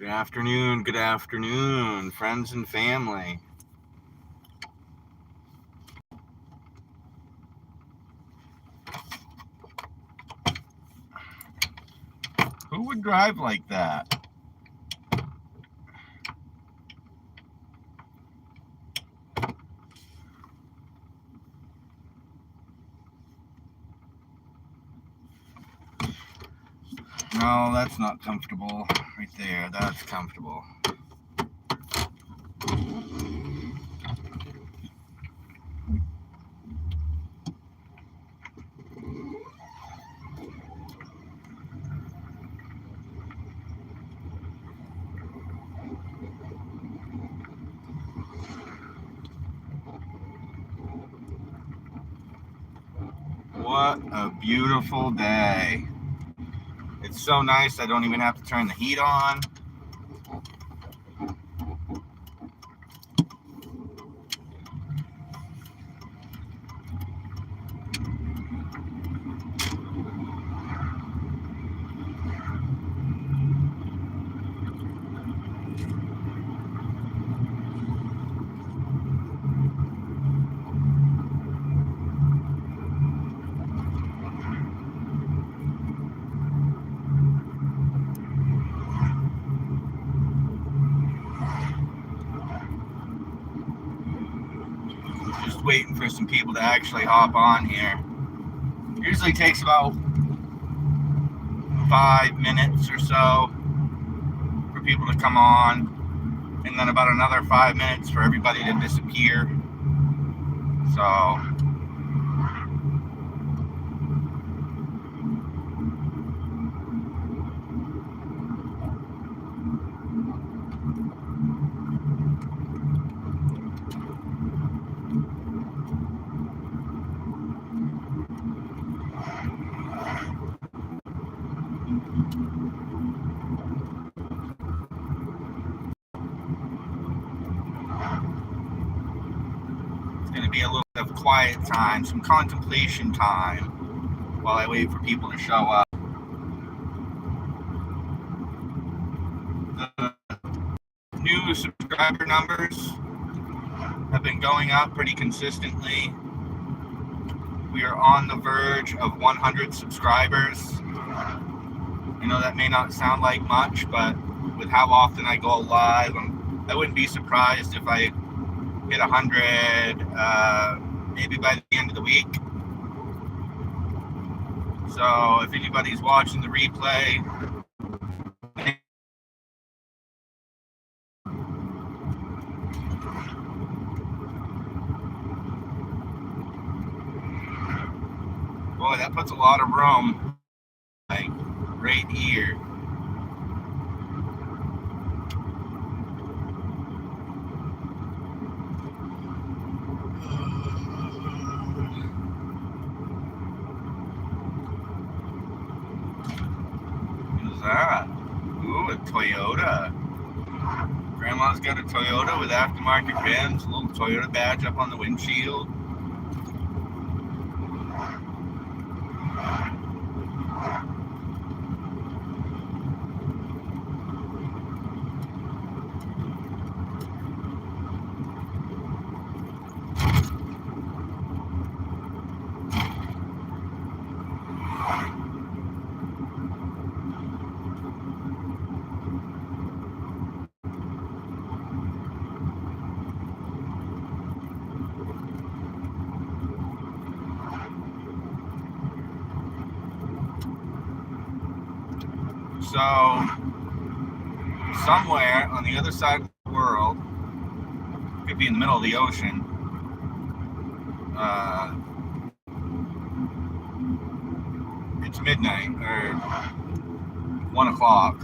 Good afternoon, friends and family. Who would drive like that? No, that's not comfortable. Right there, that's comfortable. What a beautiful day. It's so nice I don't even have to turn the heat on. Just waiting for some people to actually hop on here. Usually takes about 5 minutes or so for people to come on, and then about another 5 minutes for everybody to disappear. So going to be a little bit of quiet time, some contemplation time while I wait for people to show up. The new subscriber numbers have been going up pretty consistently. We are on the verge of 100 subscribers. I know that may not sound like much, but with how often I go live, I wouldn't be surprised if I hit 100 maybe by the end of the week. So if anybody's watching the replay, boy, that puts a lot of room, like right here. That? Ooh, a Toyota. Grandma's got a Toyota with aftermarket rims, a little Toyota badge up on the windshield. So, somewhere on the other side of the world, could be in the middle of the ocean, it's midnight or 1 o'clock.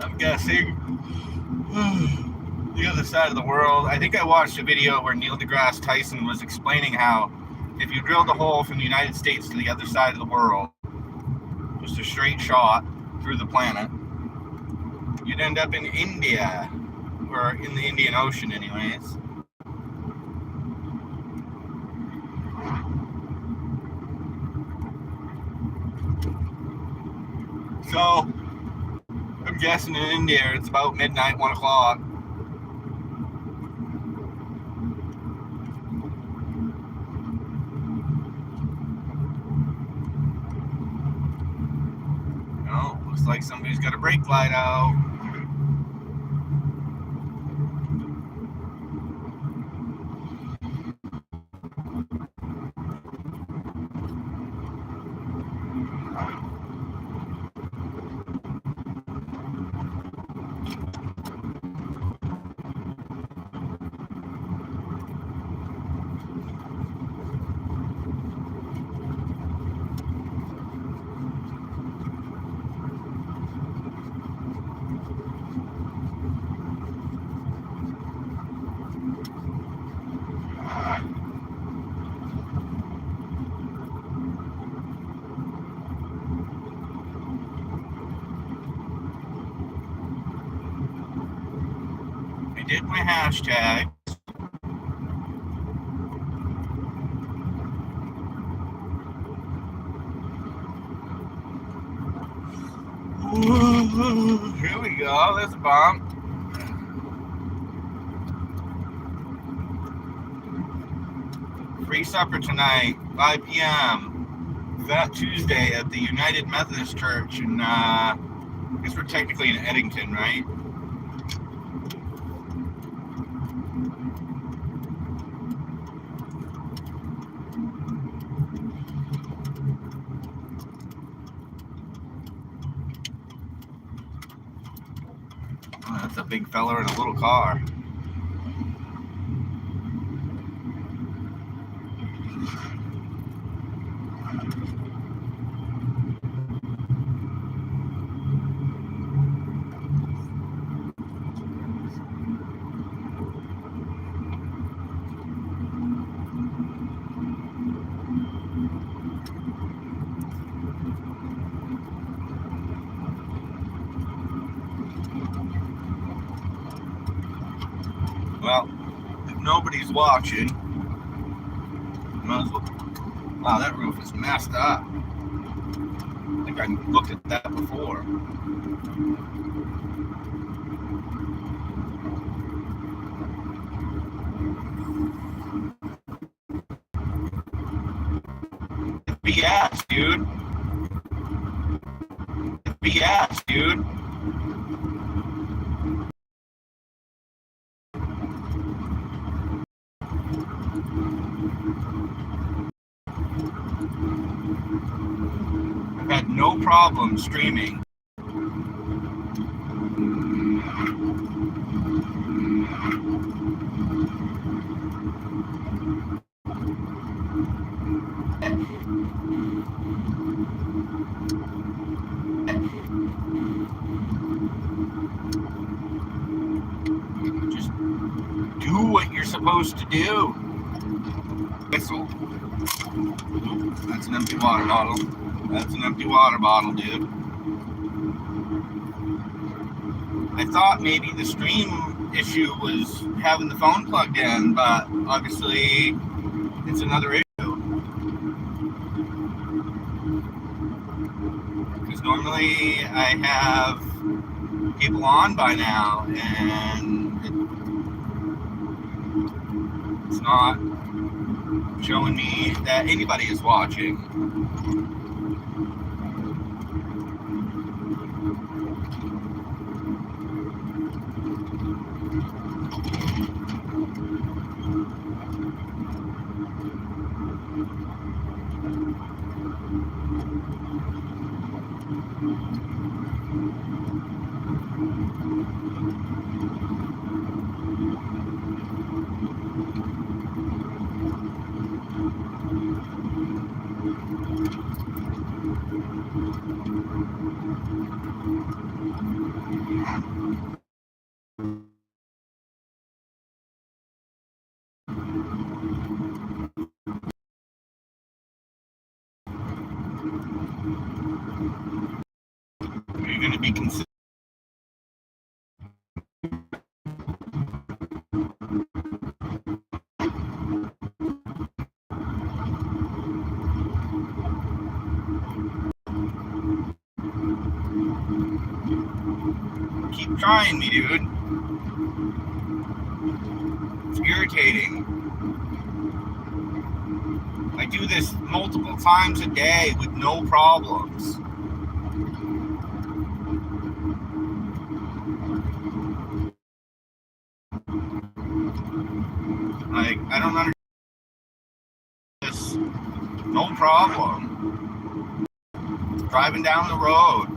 I'm guessing the other side of the world. I think I watched a video where Neil deGrasse Tyson was explaining how if you drilled a hole from the United States to the other side of the world, just a straight shot through the planet, you'd end up in India, or in the Indian Ocean anyways. So I'm guessing in India it's about midnight, 1 o'clock. Oh, looks like somebody's got a brake light out. I did my hashtag. Here we go. There's a bump. Free supper tonight, 5 p.m. That Tuesday at the United Methodist Church in, I guess we're technically in Eddington, right? Oh, that's a big fella in a little car. Well, if nobody's watching, might as well. Wow, that roof is messed up. I think I looked at that before. BS, dude. BS, dude. I've had no problem streaming. Just do what you're supposed to do. Whistle. That's an empty water bottle. That's an empty water bottle, dude. I thought maybe the stream issue was having the phone plugged in, but obviously it's another issue. Because normally I have people on by now, and it's not showing me that anybody is watching. Are you going to be consistent? trying me, dude. It's irritating. I do this multiple times a day with no problems. Like, I don't understand this. No problem. Driving down the road.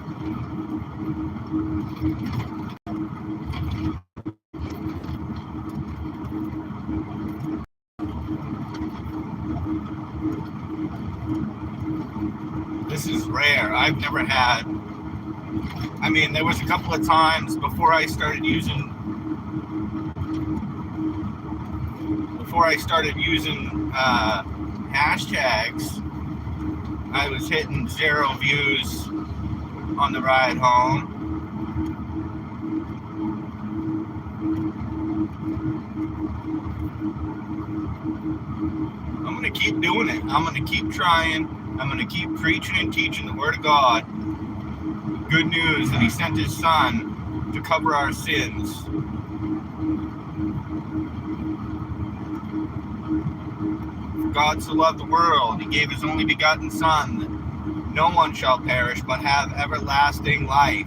This is rare. I've never had. I mean, there was a couple of times before I started using hashtags. I was hitting 0 views on the ride home. I'm going to keep doing it. I'm going to keep trying. I'm going to keep preaching and teaching the Word of God. Good news that He sent His Son to cover our sins. For God so loved the world, He gave His only begotten Son, that no one shall perish but have everlasting life.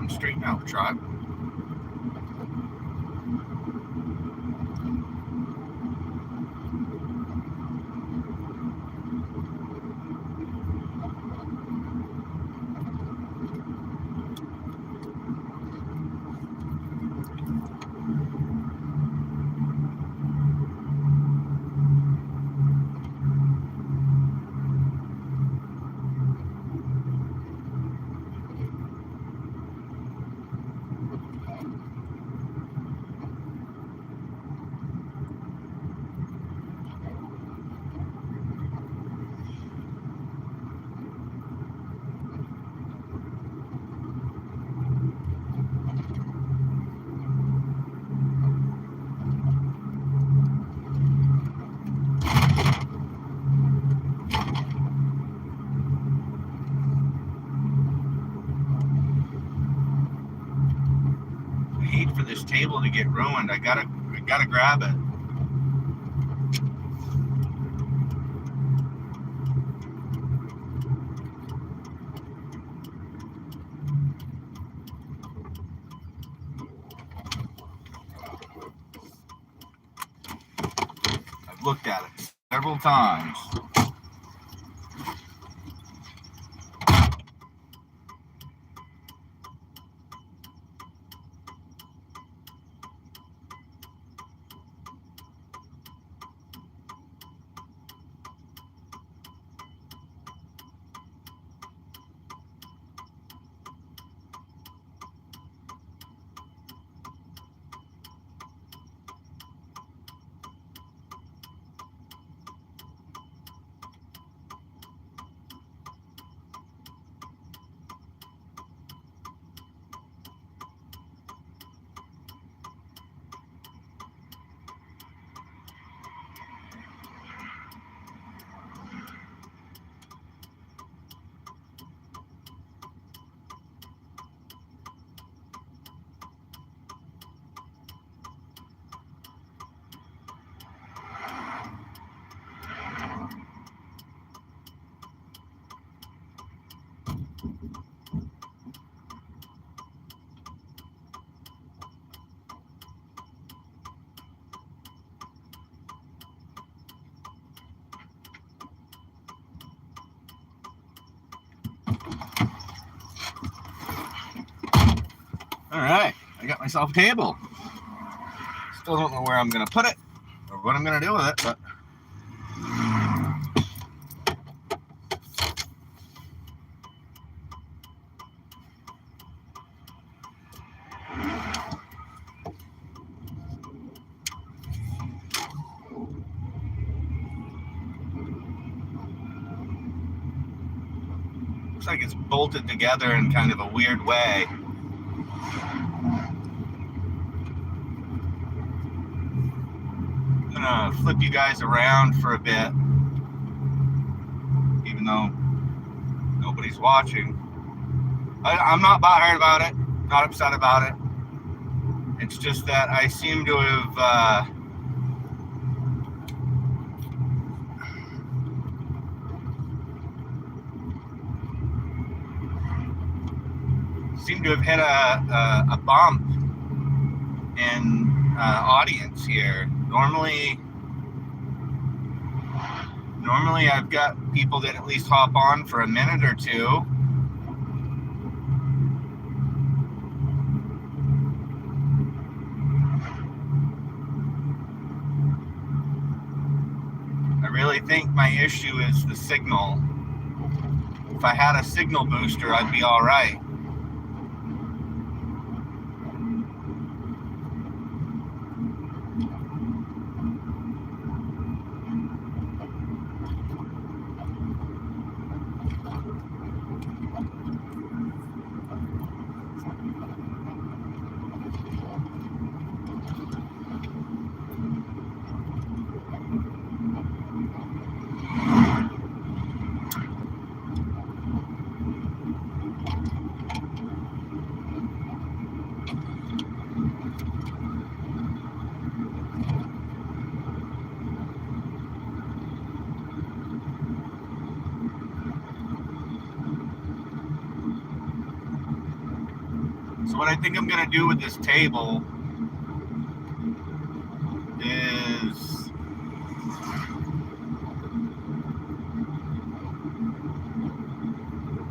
Straighten out, tribe. For this table to get ruined. I gotta grab it. I've looked at it several times. All right, I got myself a table. Still don't know where I'm going to put it or what I'm going to do with it, but looks like it's bolted together in kind of a weird way. I'm gonna flip you guys around for a bit, even though nobody's watching. I'm not bothered about it, not upset about it. It's just that I seem to have hit a bump in audience here. Normally I've got people that at least hop on for a minute or two. I really think my issue is the signal. If I had a signal booster, I'd be all right. So what I think I'm going to do with this table is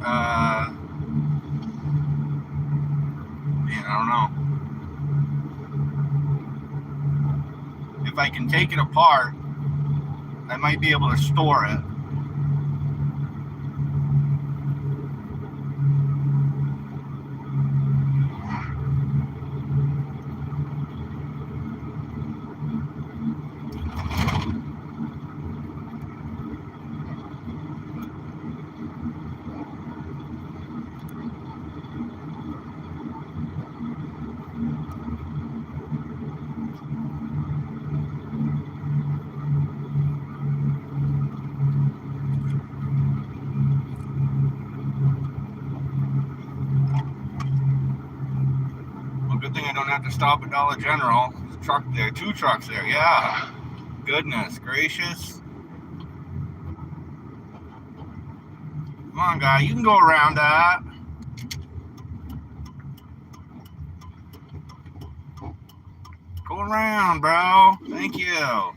I don't know. If I can take it apart, I might be able to store it. Good thing I don't have to stop at Dollar General. There's a truck there, 2 trucks there. Yeah. Goodness gracious. Come on, guy. You can go around that. Go around, bro. Thank you.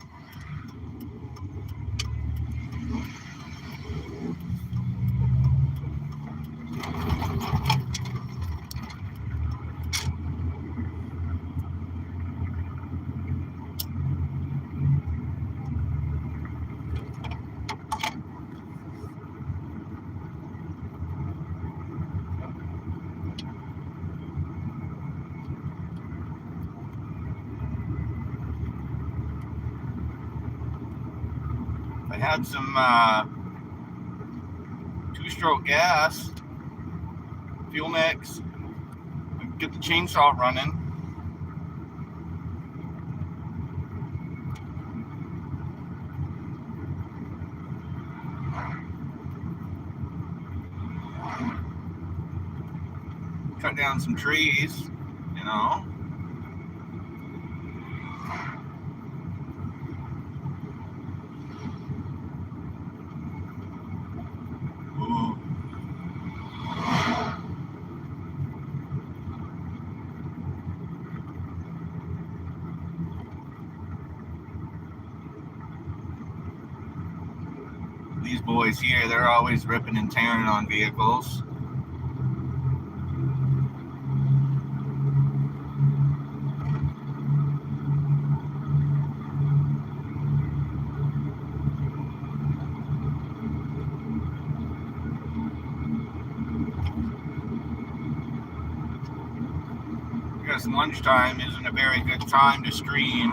I had some 2-stroke gas, fuel mix, get the chainsaw running. Cut down some trees, you know. These boys here, they're always ripping and tearing on vehicles. I guess lunchtime isn't a very good time to stream.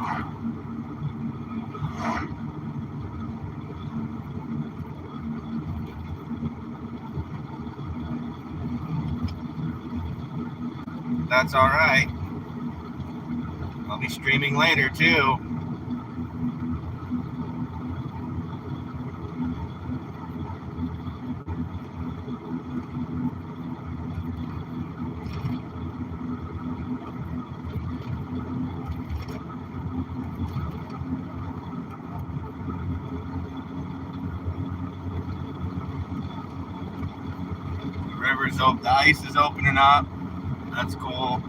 That's all right. I'll be streaming later too. The ice is opening up. That's cool.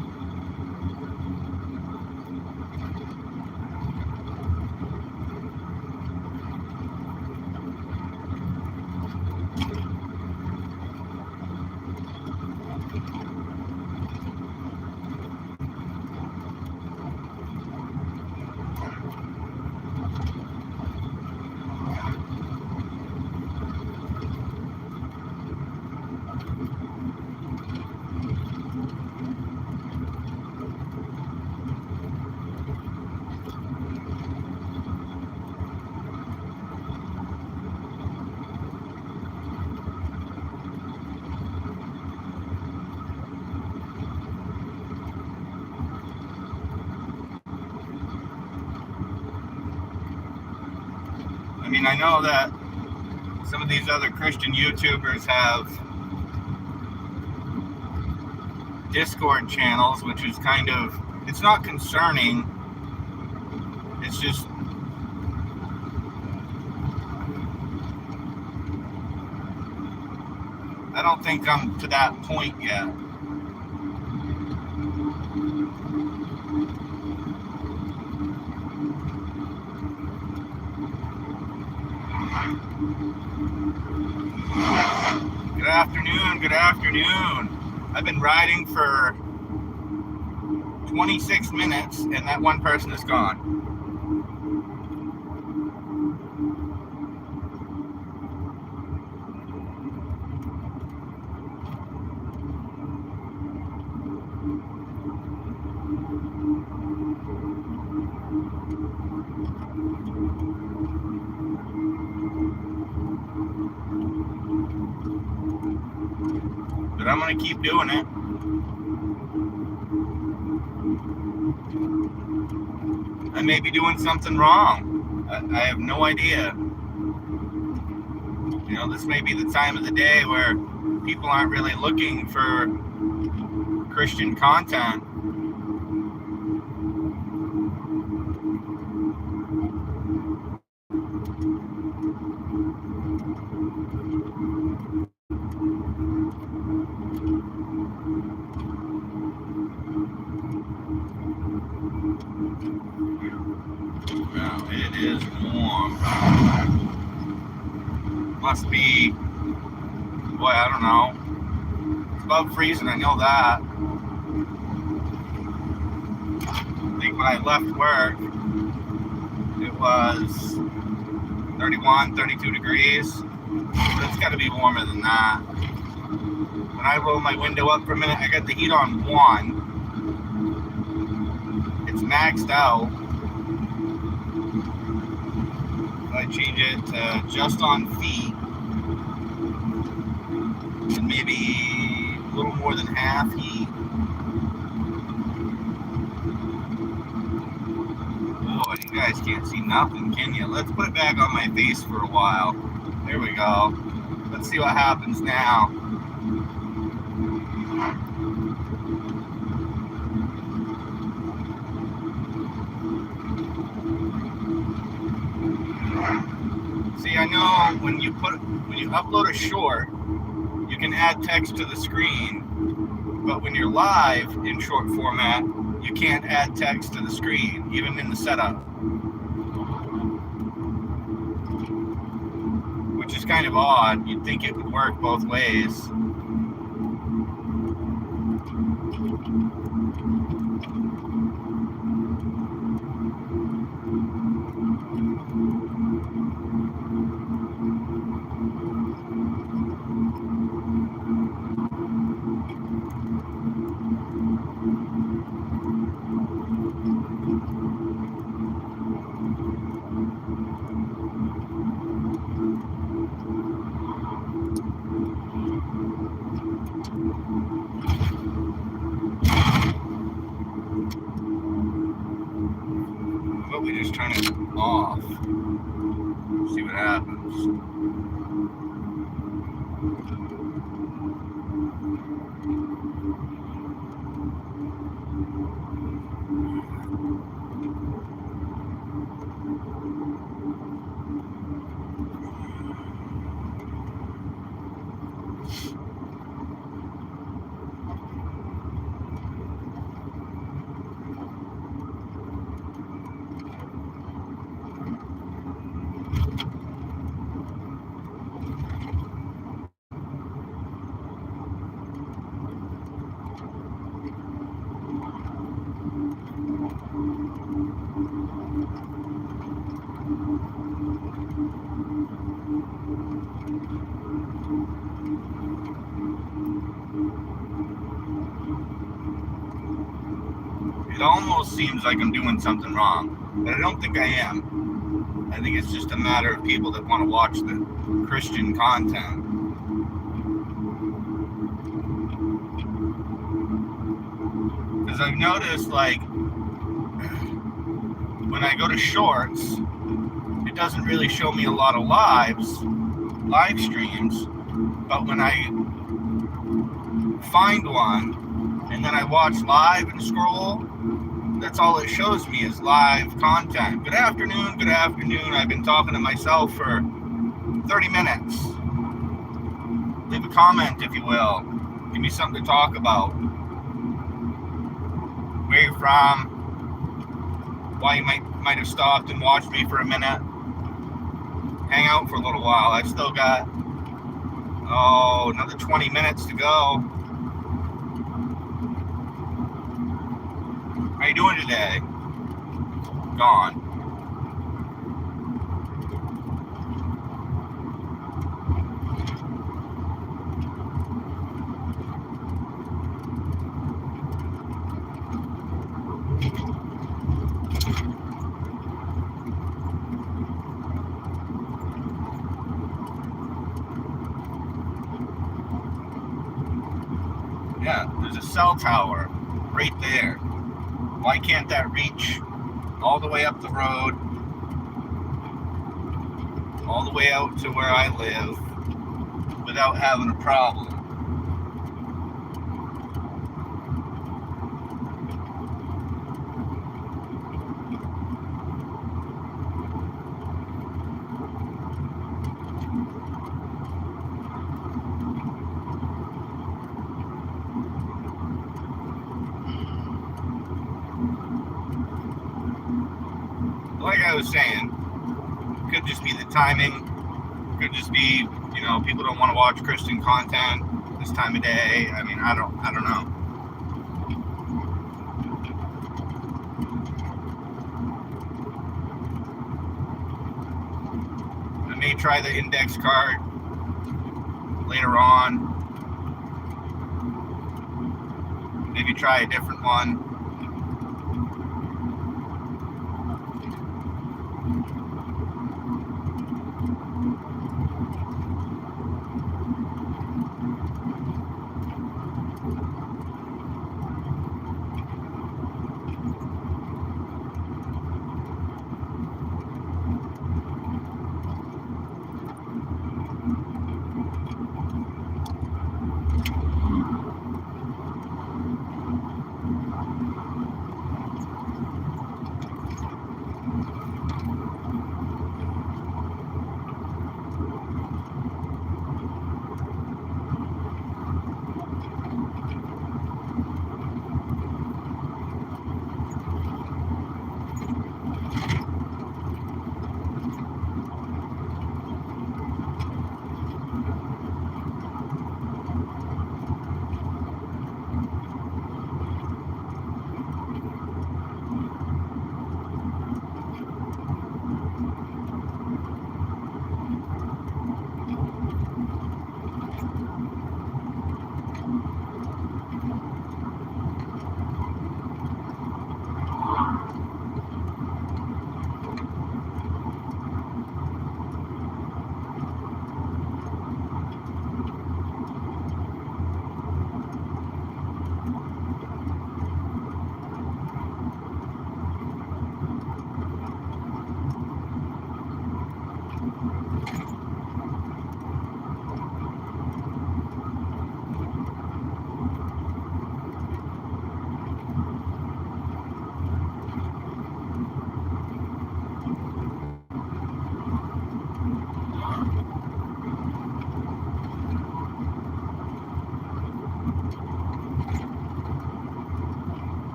I mean, I know that some of these other Christian YouTubers have Discord channels, which is kind of, it's not concerning. It's just, I don't think I'm to that point yet. Good afternoon. I've been riding for 26 minutes and that one person is gone. But I'm going to keep doing it. I may be doing something wrong. I have no idea. You know, this may be the time of the day where people aren't really looking for Christian content. Well, it is warm. Must be, boy, I don't know. It's above freezing, I know that. I think when I left work, it was 31, 32 degrees. But it's got to be warmer than that. When I roll my window up for a minute, I got the heat on 1. It's maxed out. I change it to just on feet, and maybe a little more than half heat. Boy, you guys can't see nothing, can you? Let's put it back on my face for a while. There we go. Let's see what happens now. See, I know when you upload a short, you can add text to the screen, but when you're live in short format, you can't add text to the screen, even in the setup. Which is kind of odd. You'd think it would work both ways. turn it off. See what happens. It almost seems like I'm doing something wrong, but I don't think I am. I think it's just a matter of people that want to watch the Christian content. Because I've noticed, like, when I go to shorts, it doesn't really show me a lot of live streams, but when I find one and then I watch live and scroll, that's all it shows me is live content. Good afternoon, good afternoon. I've been talking to myself for 30 minutes. Leave a comment, if you will. Give me something to talk about. Where you're from, why you might have stopped and watched me for a minute. Hang out for a little while. I've still got, another 20 minutes to go. How you doing today? Gone. Yeah, there's a cell tower right there. Why can't that reach all the way up the road, all the way out to where I live without having a problem? Like I was saying, could just be the timing, could just be, people don't want to watch Christian content this time of day. I mean, I don't know. I may try the index card later on. Maybe try a different one.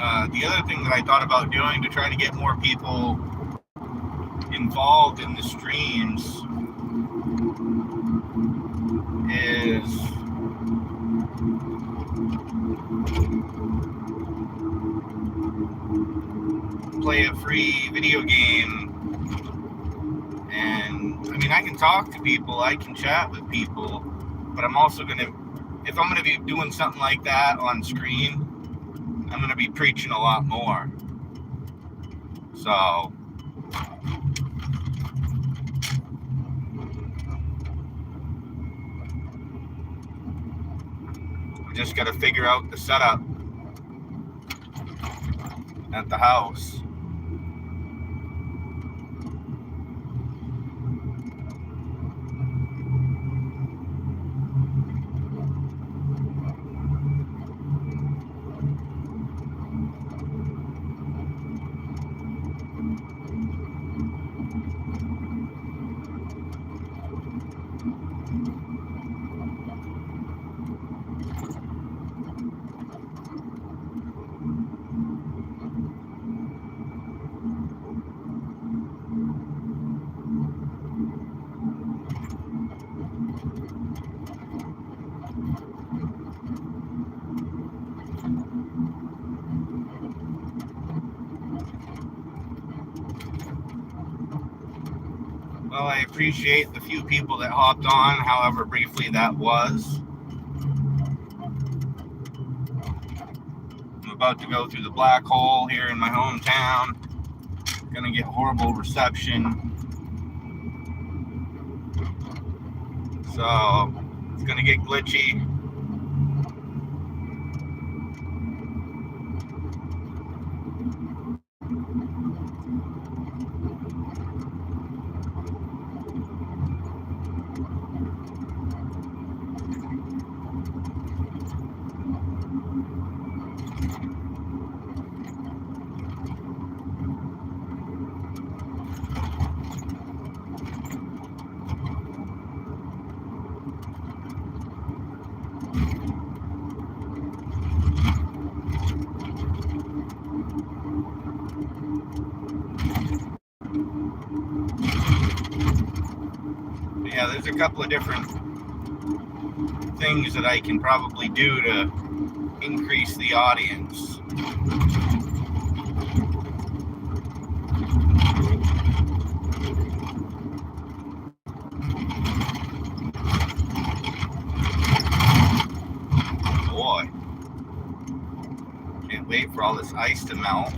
The other thing that I thought about doing to try to get more people involved in the streams is play a free video game. And I mean, I can talk to people, I can chat with people, but I'm also going to, if I'm going to be doing something like that on screen, I'm going to be preaching a lot more. So we just got to figure out the setup at the house. Well, I appreciate the few people that hopped on, however briefly that was. I'm about to go through the black hole here in my hometown. Gonna get horrible reception. So it's gonna get glitchy. Yeah, there's a couple of different things that I can probably do to increase the audience. Boy, can't wait for all this ice to melt.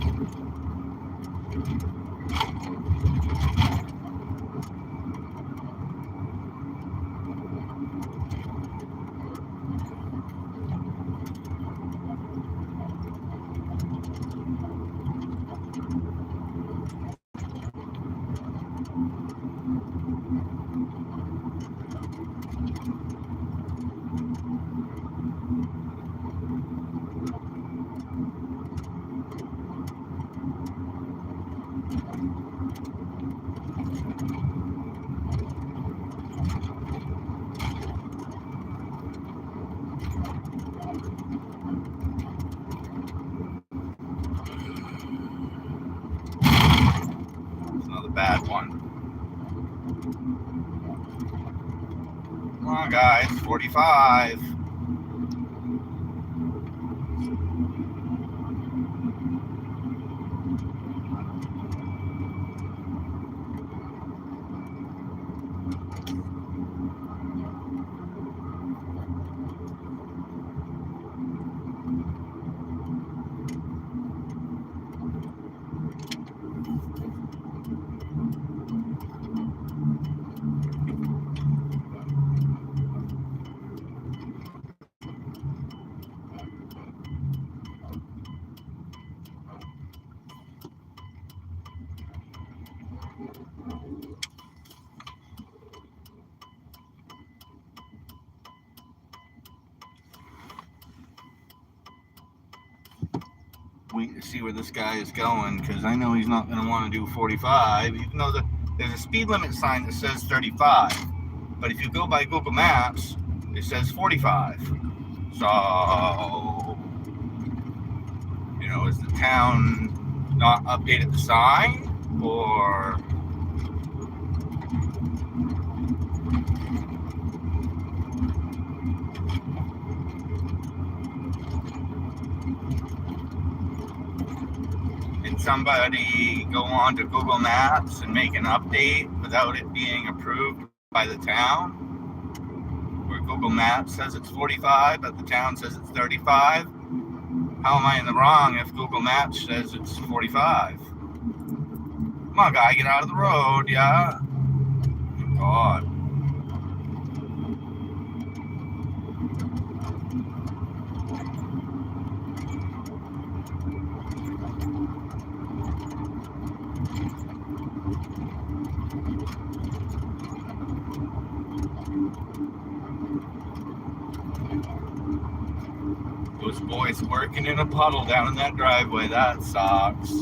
Bad one. Come on, guys, 45. Wait to see where this guy is going, because I know he's not going to want to do 45, even though there's a speed limit sign that says 35. But if you go by Google Maps, it says 45. So, know, is the town not updated the sign, or did somebody go on to Google Maps and make an update without it being approved by the town? Where Google Maps says it's 45, but the town says it's 35. How am I in the wrong if Google Maps says it's 45? Come on, guy, get out of the road, yeah? Oh, God. Those boys working in a puddle down in that driveway, that sucks.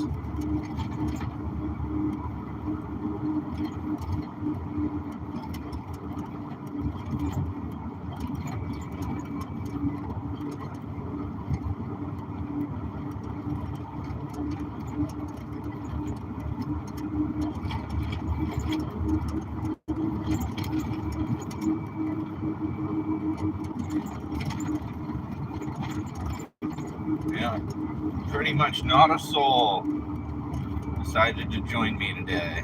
Yeah, pretty much not a soul decided to join me today.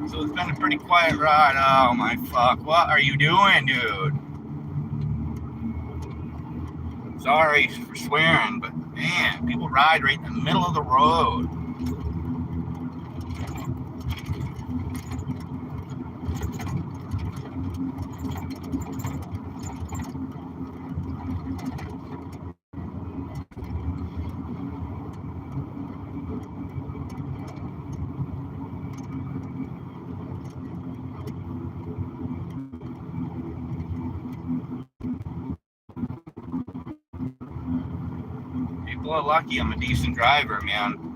So it's been a pretty quiet ride. Oh my fuck, what are you doing, dude? Sorry for swearing, but man, people ride right in the middle of the road. People are lucky I'm a decent driver, man.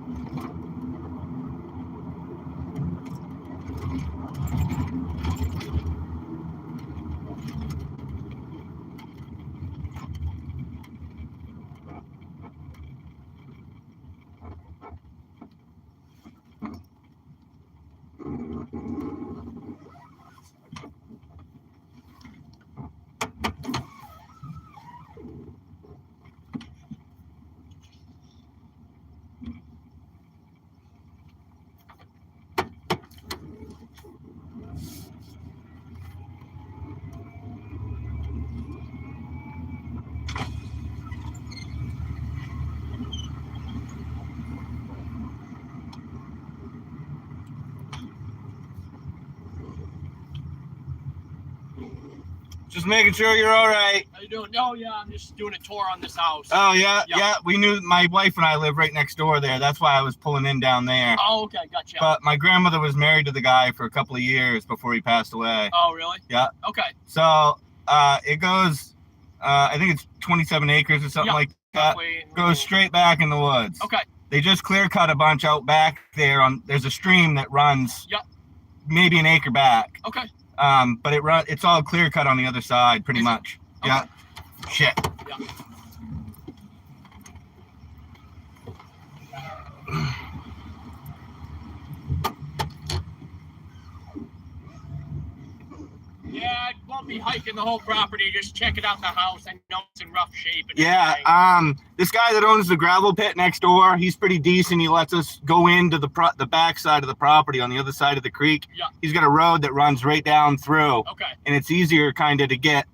Just making sure you're all right. How you doing? Oh, yeah, I'm just doing a tour on this house. Oh, yeah. We knew my wife and I live right next door there. That's why I was pulling in down there. Oh, okay, gotcha. But my grandmother was married to the guy for a couple of years before he passed away. Oh, really? Yeah. Okay. So it goes, I think it's 27 acres or something like that. Goes straight back in the woods. Okay. They just clear cut a bunch out back there. There's a stream that runs maybe an acre back. Okay. But it's all clear cut on the other side, pretty much. Okay. Yeah. Shit. Yeah. Yeah, I won't be hiking the whole property, just checking out the house. I know it's in rough shape. And yeah, this guy that owns the gravel pit next door, he's pretty decent. He lets us go into the back side of the property on the other side of the creek. Yeah. He's got a road that runs right down through. Okay. And it's easier kind of to get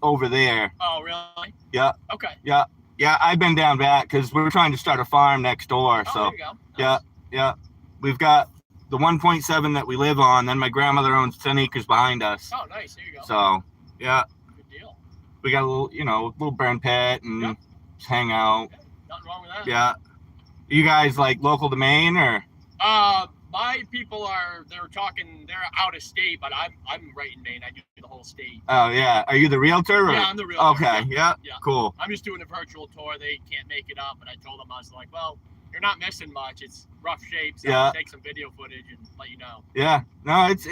over there. Oh, really? Yeah. Okay. Yeah. Yeah, I've been down back because we're trying to start a farm next door. Oh, so there you go. Nice. Yeah. We've got the 1.7 that we live on, then my grandmother owns 10 acres behind us. Oh, nice. There you go. So, yeah. Good deal. We got a little burn pit and just hang out. Okay. Nothing wrong with that. Yeah. You guys like local to Maine or? My people they're out of state, but I'm right in Maine. I do the whole state. Oh, yeah. Are you the realtor? Or? Yeah, I'm the realtor. Okay. Yeah. Yeah. Cool. I'm just doing a virtual tour. They can't make it up, and I told them, I was like, well, you're not missing much. It's rough shape, so Yeah. I'll take some video footage and let you know. Yeah. No, it's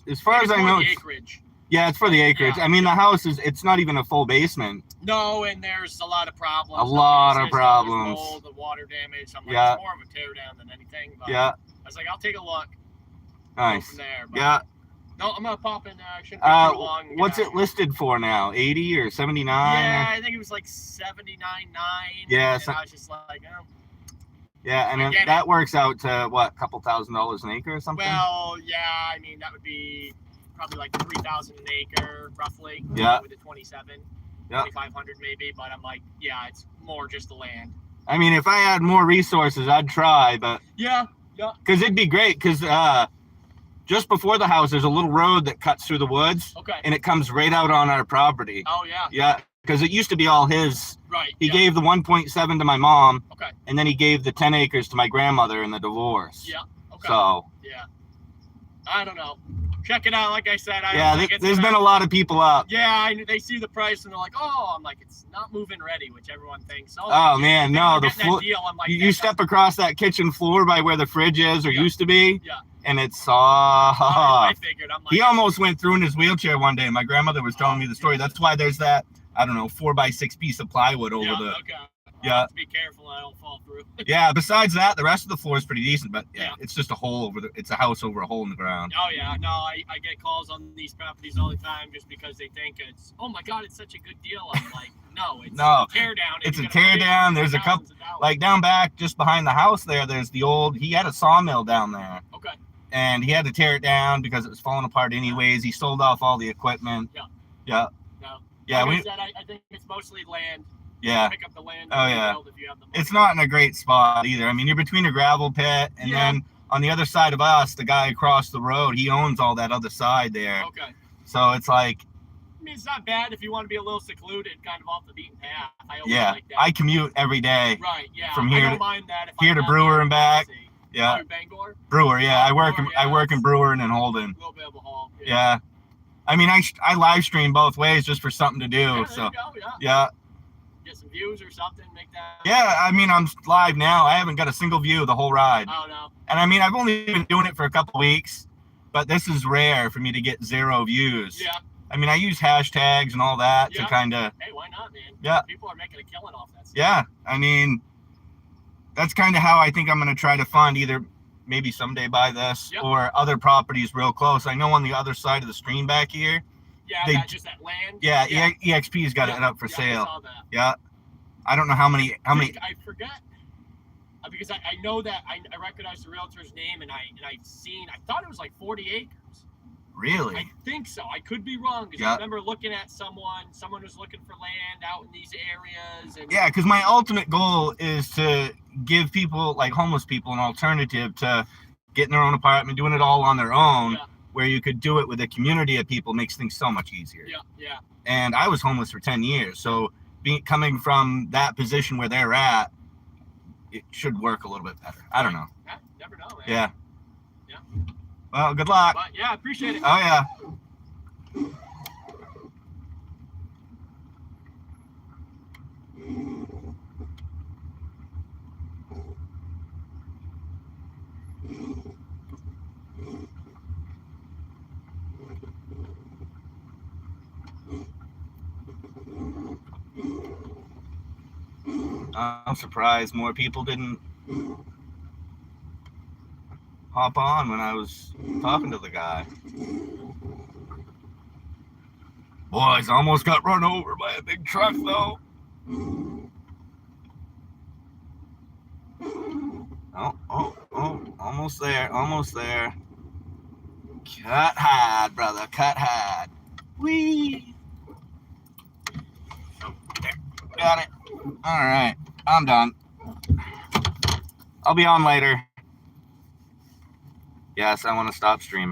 as far as I know. The It's, acreage. yeah, it's for the acreage. Yeah. I mean, the house it's not even a full basement. No, and there's a lot of problems. A lot of There's problems. mold, the water damage. I'm like, Yeah. it's more of a tear down than anything. But Yeah. I was like, I'll take a look. Go Nice. from there. But Yeah. No, I'm gonna pop in there. I shouldn't be too long. and What's get it out. listed for now? 80 or 79? Yeah, I think it was like 79.9. Yeah, And so- I was just like, oh. Yeah, and I then get that works out to what, a couple $1,000 an acre or something? Well, yeah, I mean, that would be probably like 3,000 an acre, roughly. Yeah. With the 27, Yeah. 2,500 maybe. But I'm like, yeah, it's more just the land. I mean, if I had more resources, I'd try, but Yeah. because it'd be great. Because just before the house, there's a little road that cuts through the woods, Okay. and it comes right out on our property. Oh, yeah. Yeah, because it used to be all his. Right. He yeah. gave the 1.7 to my mom, Okay. and then he gave the 10 acres to my grandmother in the divorce. Yeah. Okay. So Yeah. I don't know. Check it out. Like I said, I yeah, don't think it's there's been gonna- a lot of people up. Yeah, they see the price and they're like, "Oh," I'm like, "It's not moving ready," which everyone thinks. Oh, man, no, the getting that deal. I'm like, You "That's step across that kitchen floor by where the fridge is or Yeah. used to be, Yeah. and it's I figured. I'm like, He almost went through in his wheelchair one day. My grandmother was telling me the story. That's why there's that, I don't know, 4x6 piece of plywood over yeah, the. okay. Yeah. I'll have to be careful I don't fall through. Yeah. Besides that, the rest of the floor is pretty decent, but yeah, Yeah. it's just a hole over the. It's a house over a hole in the ground. Oh yeah, no, I get calls on these properties all the time just because they think it's, oh my god, it's such a good deal. I'm like, no, it's No, a tear down. it's a tear down. There's a couple, like down back, just behind the house there. There's the old. He had a sawmill down there, Okay. and he had to tear it down because it was falling apart anyways. He sold off all the equipment. Yeah. Yeah. No. Yeah. Like I We. said, I think it's mostly land. Yeah. Pick up the land. Oh, and yeah. build if you have the money. It's not in a great spot either. I mean, you're between a gravel pit, and Yeah. then on the other side of us, the guy across the road, he owns all that other side there. Okay. So it's like, I mean, it's not bad if you want to be a little secluded, kind of off the beaten path. I always yeah, like that. I commute every day. Right, yeah. from here I don't to- mind that. If here I'm to not Brewer there, and back. see. Yeah, Oh, Bangor? Brewer. Yeah, I work. Brewer, I yeah, work in that's- Brewer and in Holden. A little bit of a haul. Yeah, I mean, I live stream both ways just for something to do. Yeah, there So you go, yeah. yeah, Get some views or something, make that. yeah. I mean, I'm live now. I haven't got a single view the whole ride, Oh, no. and I mean, I've only been doing it for a couple weeks, but this is rare for me to get 0 views. Yeah. I mean, I use hashtags and all that to Yeah. kind of. Hey, why not, man? Yeah. People are making a killing off that stuff. Yeah, I mean, that's kind of how I think I'm going to try to fund either maybe someday buy this Yep. or other properties real close. I know on the other side of the stream back here, Yeah, They- just that land. yeah, EXP's got Yeah, it up for yeah, sale. I saw that. Yeah, I don't know how many. I forget. Because I know that I recognize the realtor's name and I thought it was like 40 acres. Really? I think so. I could be wrong because Yeah. I remember looking at someone was looking for land out in these areas. And Yeah, because my ultimate goal is to give people, like homeless people, an alternative to getting their own apartment, doing it all on their own, Yeah. where you could do it with a community of people makes things so much easier. Yeah. And I was homeless for 10 years, so coming from that position where they're at, it should work a little bit better. I don't know. Yeah, never know, man. Yeah. Yeah. Well, good luck. But yeah, I appreciate it. Oh, yeah. I'm surprised more people didn't hop on when I was talking to the guy. Boys, almost got run over by a big truck though. Oh, almost there. Cut hide, brother, cut hide. Whee! There, got it. All right, I'm done. I'll be on later. Yes, I want to stop streaming.